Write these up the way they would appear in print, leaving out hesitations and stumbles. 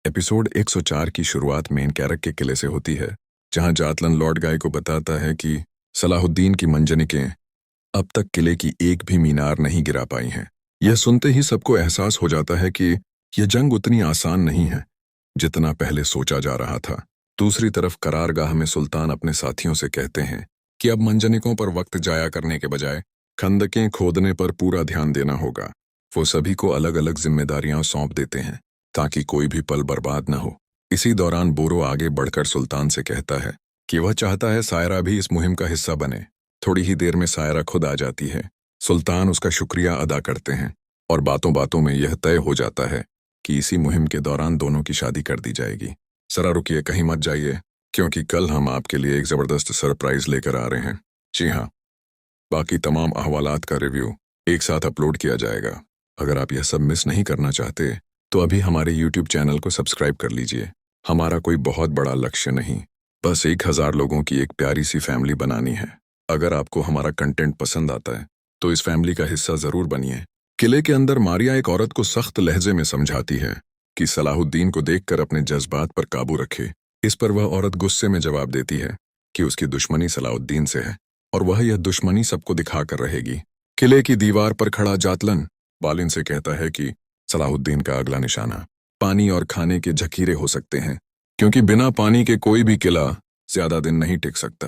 Episode 104 की शुरुआत main कैरक के किले से होती है, जहां जातलन लॉर्ड गाय को बताता है कि सलाहुद्दीन की मंजनिकें अब तक किले की एक भी मीनार नहीं गिरा पाई हैं। यह सुनते ही सबको एहसास हो जाता है कि यह जंग उतनी आसान नहीं है जितना पहले सोचा जा रहा था। दूसरी तरफ करारगाह में सुल्तान अपने साथियों से कहते हैं कि अब मंजनिकों पर वक्त जाया करने के बजाय खंदकें खोदने पर पूरा ध्यान देना होगा। वो सभी को अलग अलग जिम्मेदारियां सौंप देते हैं ताकि कोई भी पल बर्बाद न हो। इसी दौरान बोरो आगे बढ़कर सुल्तान से कहता है कि वह चाहता है सायरा भी इस मुहिम का हिस्सा बने। थोड़ी ही देर में सायरा खुद आ जाती है। सुल्तान उसका शुक्रिया अदा करते हैं और बातों बातों में यह तय हो जाता है कि इसी मुहिम के दौरान दोनों की शादी कर दी जाएगी। जरा रुकिए, कहीं मत जाइए, क्योंकि कल हम आपके लिए एक जबरदस्त सरप्राइज लेकर आ रहे हैं। जी हाँ, बाकी तमाम अहवालात का रिव्यू एक साथ अपलोड किया जाएगा। अगर आप यह सब मिस नहीं करना चाहते तो अभी हमारे YouTube चैनल को सब्सक्राइब कर लीजिए। हमारा कोई बहुत बड़ा लक्ष्य नहीं, बस 1000 लोगों की एक प्यारी सी फैमिली बनानी है। अगर आपको हमारा कंटेंट पसंद आता है तो इस फैमिली का हिस्सा जरूर बनिए। किले के अंदर मारिया एक औरत को सख्त लहजे में समझाती है कि सलाहुद्दीन को देखकर अपने जज्बात पर काबू रखे। इस पर वह औरत गुस्से में जवाब देती है कि उसकी दुश्मनी सलाहुद्दीन से है और वह यह दुश्मनी सबको दिखाकर रहेगी। किले की दीवार पर खड़ा जातलन बालिन से कहता है कि सलाहुद्दीन का अगला निशाना पानी और खाने के जखीरे हो सकते हैं, क्योंकि बिना पानी के कोई भी किला ज्यादा दिन नहीं टिक सकता।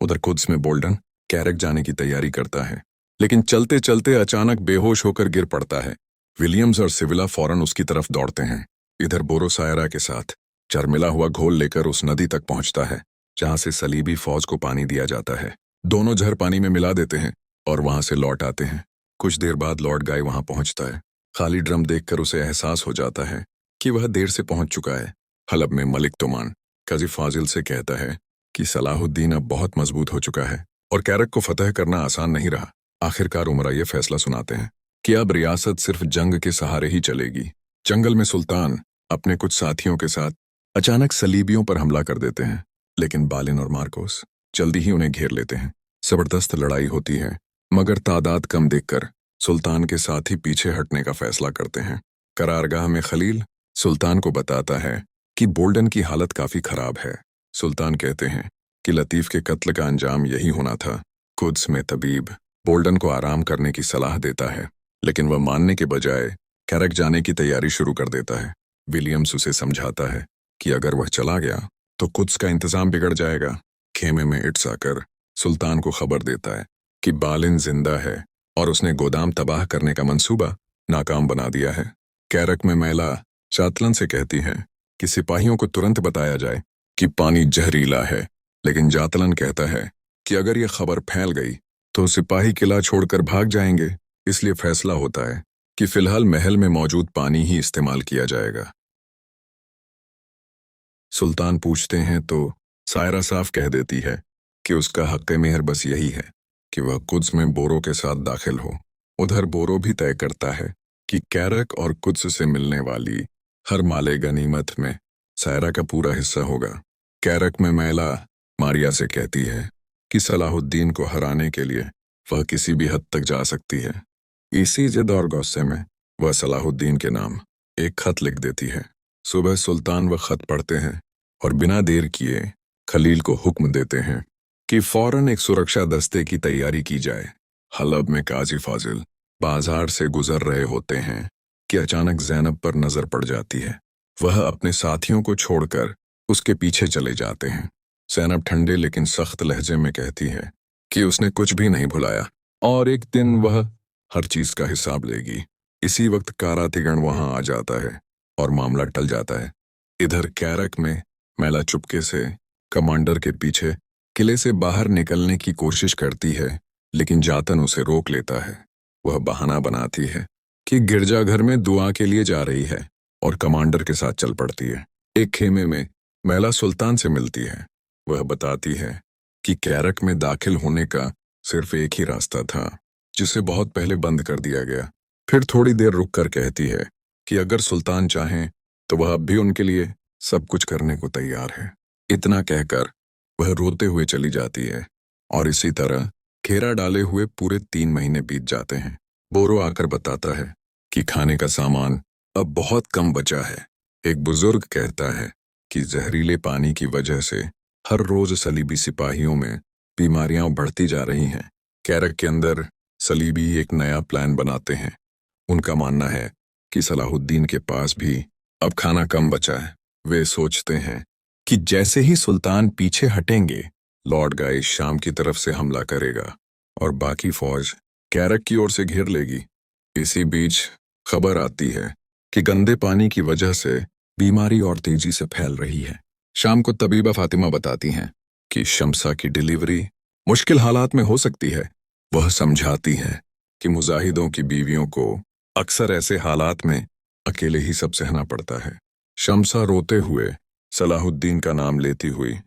उधर कुद्स में बोल्डन कैरक जाने की तैयारी करता है, लेकिन चलते चलते अचानक बेहोश होकर गिर पड़ता है। विलियम्स और सिविला फौरन उसकी तरफ दौड़ते हैं। इधर बोरो सायरा के साथ चरमिला हुआ घोल लेकर उस नदी तक पहुंचता है जहां से सलीबी फौज को पानी दिया जाता है। दोनों झर पानी में मिला देते हैं और वहां से लौट आते हैं। कुछ देर बाद लॉर्ड गाय वहां पहुंचता है। खाली ड्रम देखकर उसे एहसास हो जाता है कि वह देर से पहुंच चुका है। हलब में मलिक तोमान काजी फाजिल से कहता है कि सलाहुद्दीन अब बहुत मजबूत हो चुका है और कैरक को फतह करना आसान नहीं रहा। आखिरकार उमरा ये फैसला सुनाते हैं कि अब रियासत सिर्फ जंग के सहारे ही चलेगी। जंगल में सुल्तान अपने कुछ साथियों के साथ अचानक सलीबियों पर हमला कर देते हैं, लेकिन बालिन और मार्कोस जल्दी ही उन्हें घेर लेते हैं। जबरदस्त लड़ाई होती है, मगर तादाद कम देखकर सुल्तान के साथ ही पीछे हटने का फैसला करते हैं। करारगाह में खलील सुल्तान को बताता है कि बोल्डन की हालत काफी खराब है। सुल्तान कहते हैं कि लतीफ के कत्ल का अंजाम यही होना था। कुद्स में तबीब बोल्डन को आराम करने की सलाह देता है, लेकिन वह मानने के बजाय कैरक जाने की तैयारी शुरू कर देता है। विलियम्स उसे समझाता है कि अगर वह चला गया तो कुद्स का इंतजाम बिगड़ जाएगा। खेमे में इट्स आकर सुल्तान को खबर देता है कि बालिन जिंदा है और उसने गोदाम तबाह करने का मंसूबा नाकाम बना दिया है। कैरक में मैला जातलन से कहती है कि सिपाहियों को तुरंत बताया जाए कि पानी जहरीला है, लेकिन जातलन कहता है कि अगर यह खबर फैल गई तो सिपाही किला छोड़कर भाग जाएंगे। इसलिए फैसला होता है कि फिलहाल महल में मौजूद पानी ही इस्तेमाल किया जाएगा। सुल्तान पूछते हैं तो सायरा साफ कह देती है कि उसका हक़ मेहर बस यही है कि वह कुद्स में बोरो के साथ दाखिल हो। उधर बोरो भी तय करता है कि कैरक और कुद्स से मिलने वाली हर माले गनीमत में सायरा का पूरा हिस्सा होगा। कैरक में मैला मारिया से कहती है कि सलाहुद्दीन को हराने के लिए वह किसी भी हद तक जा सकती है। इसी जिद और गुस्से में वह सलाहुद्दीन के नाम एक खत लिख देती है। सुबह सुल्तान वह खत पढ़ते हैं और बिना देर किए खलील को हुक्म देते हैं कि फौरन एक सुरक्षा दस्ते की तैयारी की जाए। हलब में काजी फाजिल बाजार से गुजर रहे होते हैं कि अचानक ज़ैनब पर नजर पड़ जाती है। वह अपने साथियों को छोड़कर उसके पीछे चले जाते हैं। ज़ैनब ठंडे लेकिन सख्त लहजे में कहती है कि उसने कुछ भी नहीं भुलाया और एक दिन वह हर चीज का हिसाब लेगी। इसी वक्त कारातिगण वहां आ जाता है और मामला टल जाता है। इधर कैरक में मैला चुपके से कमांडर के पीछे किले से बाहर निकलने की कोशिश करती है, लेकिन जातन उसे रोक लेता है। वह बहाना बनाती है कि गिरजाघर में दुआ के लिए जा रही है और कमांडर के साथ चल पड़ती है। एक खेमे में मैला सुल्तान से मिलती है। वह बताती है कि कैरक में दाखिल होने का सिर्फ एक ही रास्ता था, जिसे बहुत पहले बंद कर दिया गया। फिर थोड़ी देर रुककर कहती है कि अगर सुल्तान चाहें तो वह अब भी उनके लिए सब कुछ करने को तैयार है। इतना कहकर वह रोते हुए चली जाती है और इसी तरह घेरा डाले हुए पूरे 3 महीने बीत जाते हैं। बोरो आकर बताता है कि खाने का सामान अब बहुत कम बचा है। एक बुजुर्ग कहता है कि जहरीले पानी की वजह से हर रोज सलीबी सिपाहियों में बीमारियां बढ़ती जा रही हैं। कैरक के अंदर सलीबी एक नया प्लान बनाते हैं। उनका मानना है कि सलाहुद्दीन के पास भी अब खाना कम बचा है। वे सोचते हैं कि जैसे ही सुल्तान पीछे हटेंगे, लॉर्ड गाय शाम की तरफ से हमला करेगा और बाकी फौज कैरक की ओर से घेर लेगी। इसी बीच खबर आती है कि गंदे पानी की वजह से बीमारी और तेजी से फैल रही है। शाम को तबीबा फातिमा बताती हैं कि शम्सा की डिलीवरी मुश्किल हालात में हो सकती है। वह समझाती हैं कि मुजाहिदों की बीवियों को अक्सर ऐसे हालात में अकेले ही सब सहना पड़ता है। शम्सा रोते हुए सलाहुद्दीन का नाम लेती हुई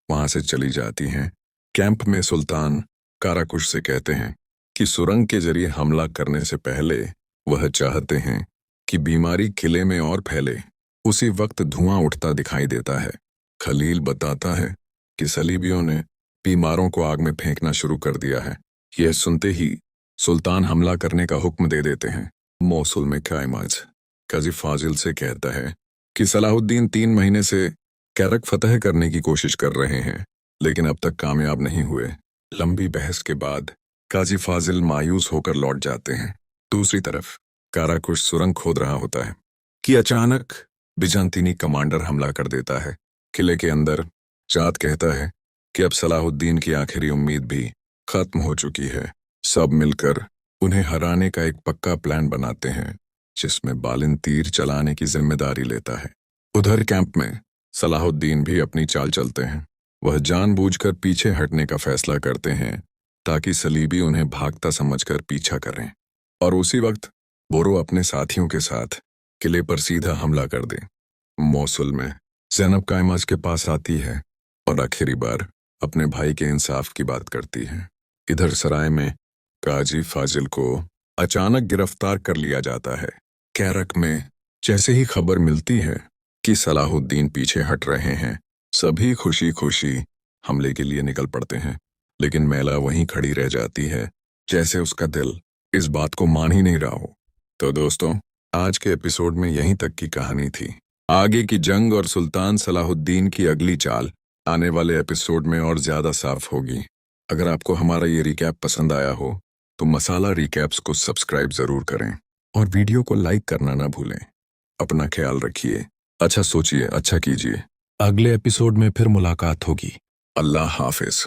वहां से चली जाती हैं। कैंप में सुल्तान काराकुश से कहते हैं कि सुरंग के जरिए हमला करने से पहले वह चाहते हैं कि बीमारी किले में और फैले। उसी वक्त धुआं उठता दिखाई देता है। खलील बताता है कि सलीबियों ने बीमारों को आग में फेंकना शुरू कर दिया है। यह सुनते ही सुल्तान हमला करने का हुक्म दे देते हैं। मौसुल में कायमाज काजी फाजिल से कहता है कि सलाहुद्दीन 3 महीने से कैरक फतह करने की कोशिश कर रहे हैं, लेकिन अब तक कामयाब नहीं हुए। लंबी बहस के बाद काजी फाजिल मायूस होकर लौट जाते हैं। दूसरी तरफ काराकुश सुरंग खोद रहा होता है कि अचानक बिजांतीनी कमांडर हमला कर देता है। किले के अंदर जात कहता है कि अब सलाहुद्दीन की आखिरी उम्मीद भी खत्म हो चुकी है। सब मिलकर उन्हें हराने का एक पक्का प्लान बनाते हैं, जिसमें बालिन तीर चलाने की जिम्मेदारी लेता है। उधर कैंप में सलाहुद्दीन भी अपनी चाल चलते हैं। वह जानबूझकर पीछे हटने का फैसला करते हैं ताकि सलीबी उन्हें भागता समझकर पीछा करें, और उसी वक्त बोरो अपने साथियों के साथ किले पर सीधा हमला कर दे। मौसुल में ज़ैनब कायमाज के पास आती है और आखिरी बार अपने भाई के इंसाफ की बात करती है। इधर सराय में काजी फाजिल को अचानक गिरफ्तार कर लिया जाता है। कैरक में जैसे ही खबर मिलती है कि सलाहुद्दीन पीछे हट रहे हैं, सभी खुशी खुशी हमले के लिए निकल पड़ते हैं। लेकिन मैला वहीं खड़ी रह जाती है, जैसे उसका दिल इस बात को मान ही नहीं रहा हो। तो दोस्तों, आज के एपिसोड में यहीं तक की कहानी थी। आगे की जंग और सुल्तान सलाहुद्दीन की अगली चाल आने वाले एपिसोड में और ज्यादा साफ होगी। अगर आपको हमारा ये रिकैप पसंद आया हो तो मसाला रिकैप्स को सब्सक्राइब जरूर करें और वीडियो को लाइक करना ना भूलें। अपना ख्याल रखिए, अच्छा सोचिए, अच्छा कीजिए। अगले एपिसोड में फिर मुलाकात होगी। अल्लाह हाफिज।